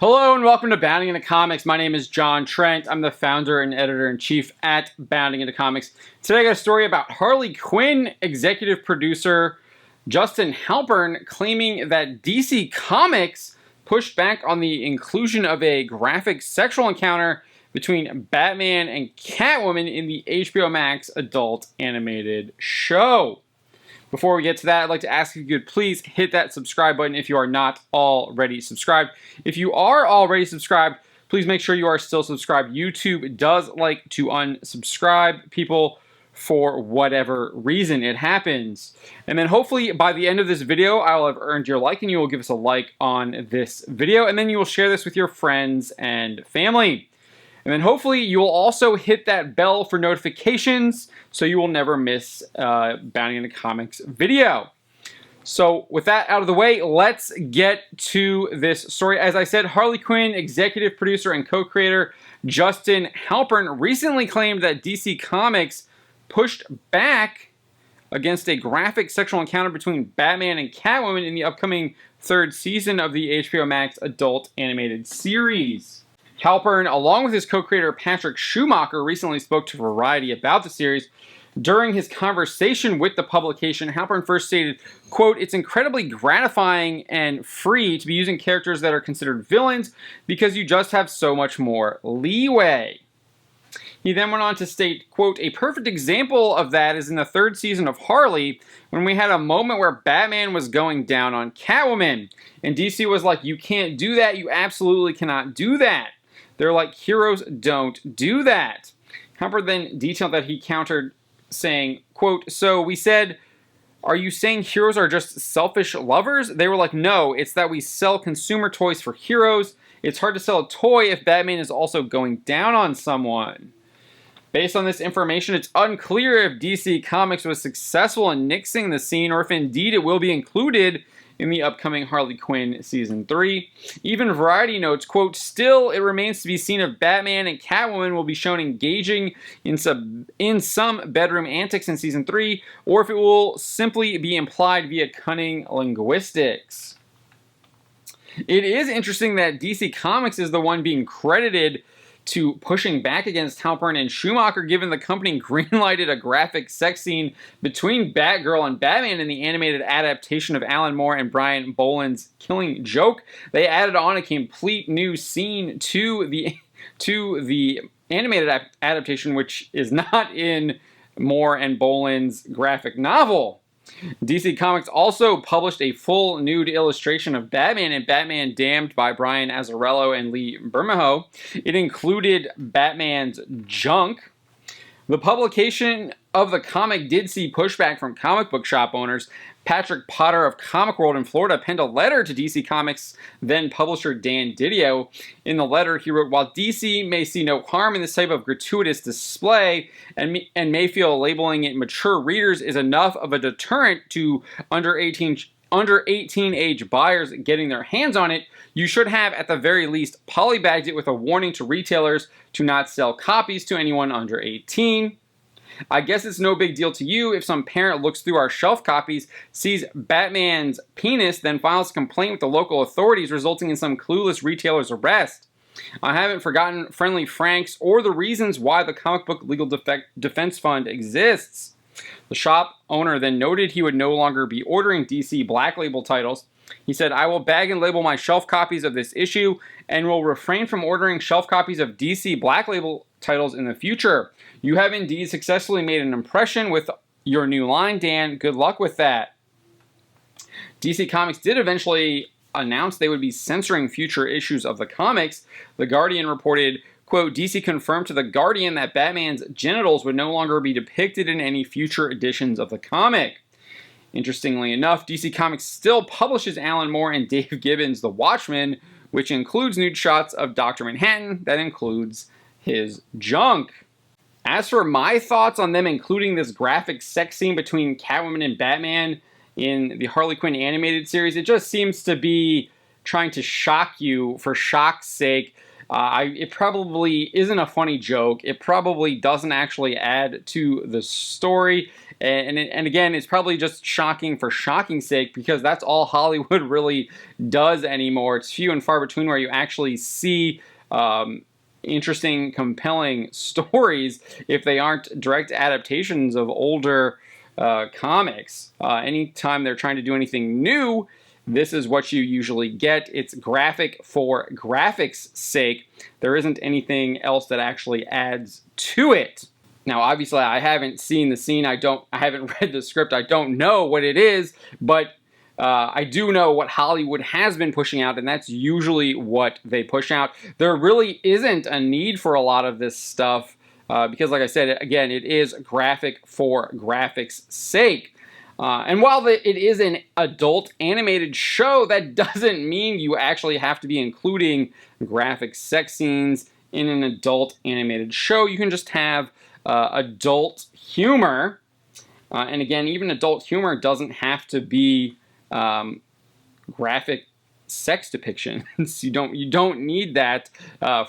Hello and welcome to Bounding Into Comics. My name is John Trent. I'm the founder and editor-in-chief at Bounding Into Comics. Today I got a story about Harley Quinn executive producer Justin Halpern claiming that DC Comics pushed back on the inclusion of a graphic sexual encounter between Batman and Catwoman in the HBO Max adult animated show. Before we get to that, I'd like to ask if you could please hit that subscribe button if you are not already subscribed. If you are already subscribed, please make sure you are still subscribed. YouTube does like to unsubscribe people for whatever reason it happens. And then hopefully by the end of this video, I will have earned your like and you will give us a like on this video. And then you will share this with your friends and family. And then hopefully you will also hit that bell for notifications so you will never miss Bounding Into Comics video. So with that out of the way, let's get to this story. As I said, Harley Quinn executive producer and co-creator Justin Halpern recently claimed that DC Comics pushed back against a graphic sexual encounter between Batman and Catwoman in the upcoming third season of the HBO Max adult animated series. Halpern, along with his co-creator Patrick Schumacher, recently spoke to Variety about the series. During his conversation with the publication, Halpern first stated, quote, "It's incredibly gratifying and free to be using characters that are considered villains because you just have so much more leeway." He then went on to state, quote, "A perfect example of that is in the third season of Harley, when we had a moment where Batman was going down on Catwoman. And DC was like, you can't do that, you absolutely cannot do that. They're like, heroes don't do that." Halpern then detailed that he countered, saying, quote, "So we said, are you saying heroes are just selfish lovers? They were like, no, it's that we sell consumer toys for heroes. It's hard to sell a toy if Batman is also going down on someone." Based on this information, it's unclear if DC Comics was successful in nixing the scene or if indeed it will be included in the upcoming Harley Quinn Season 3. Even Variety notes, quote, "Still, it remains to be seen if Batman and Catwoman will be shown engaging in some bedroom antics in Season 3, or if it will simply be implied via cunning linguistics." It is interesting that DC Comics is the one being credited to pushing back against Halpern and Schumacher, given the company greenlighted a graphic sex scene between Batgirl and Batman in the animated adaptation of Alan Moore and Brian Boland's Killing Joke. They added on a complete new scene to the animated adaptation, which is not in Moore and Boland's graphic novel. DC Comics also published a full nude illustration of Batman and Batman Damned by Brian Azzarello and Lee Bermejo. It included Batman's junk. The publication of the comic did see pushback from comic book shop owners. Patrick Potter of Comic World in Florida penned a letter to DC Comics then publisher Dan Didio. In the letter, he wrote, "While DC may see no harm in this type of gratuitous display and may feel labeling it mature readers is enough of a deterrent to under 18 age buyers getting their hands on it, you should have at the very least polybagged it with a warning to retailers to not sell copies to anyone under 18. I guess it's no big deal to you if some parent looks through our shelf copies, sees Batman's penis, then files a complaint with the local authorities, resulting in some clueless retailer's arrest. I haven't forgotten Friendly Frank's or the reasons why the Comic Book Legal Defense Fund exists." The shop owner then noted he would no longer be ordering DC Black Label titles. He said, "I will bag and label my shelf copies of this issue and will refrain from ordering shelf copies of DC Black Label titles in the future. You have indeed successfully made an impression with your new line, Dan. Good luck with that." DC Comics did eventually announce they would be censoring future issues of the comics. The Guardian reported, quote, "DC confirmed to The Guardian that Batman's genitals would no longer be depicted in any future editions of the comic." Interestingly enough, DC Comics still publishes Alan Moore and Dave Gibbons' The Watchmen, which includes nude shots of Dr. Manhattan that includes his junk. As for my thoughts on them including this graphic sex scene between Catwoman and Batman in the Harley Quinn animated series, it just seems to be trying to shock you for shock's sake. It probably isn't a funny joke. It probably doesn't actually add to the story. And again, it's probably just shocking for shocking's sake, because that's all Hollywood really does anymore. It's few and far between where you actually see interesting, compelling stories if they aren't direct adaptations of older comics. Anytime they're trying to do anything new, this is what you usually get. It's graphic for graphics' sake. There isn't anything else that actually adds to it. Now, obviously, I haven't seen the scene. I haven't read the script. I don't know what it is, but I do know what Hollywood has been pushing out, and that's usually what they push out. There really isn't a need for a lot of this stuff because, like I said, again, it is graphic for graphics' sake. And while it is an adult animated show, that doesn't mean you actually have to be including graphic sex scenes in an adult animated show. You can just have adult humor. And again, even adult humor doesn't have to be graphic sex depictions. You don't need that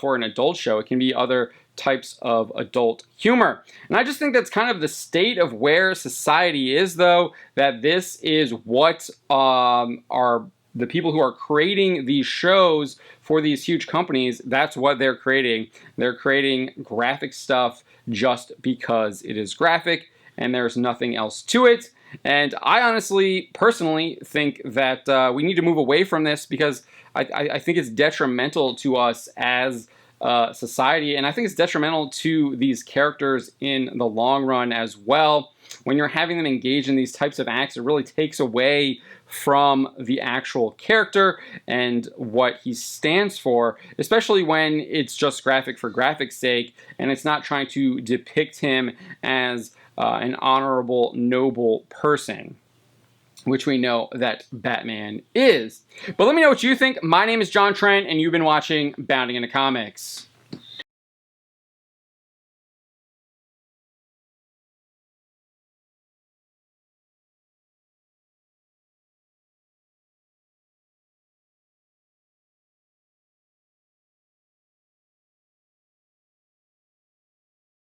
for an adult show. It can be other types of adult humor. And I just think that's kind of the state of where society is, though, that this is what are the people who are creating these shows for these huge companies, that's what they're creating. They're creating graphic stuff just because it is graphic and there's nothing else to it. And I honestly, personally, think that we need to move away from this, because I think it's detrimental to us as society, and I think it's detrimental to these characters in the long run as well. When you're having them engage in these types of acts, it really takes away from the actual character and what he stands for, especially when it's just graphic for graphics' sake, and it's not trying to depict him as an honorable, noble person, which we know that Batman is. But let me know what you think. My name is John Trent, and you've been watching Bounding Into Comics.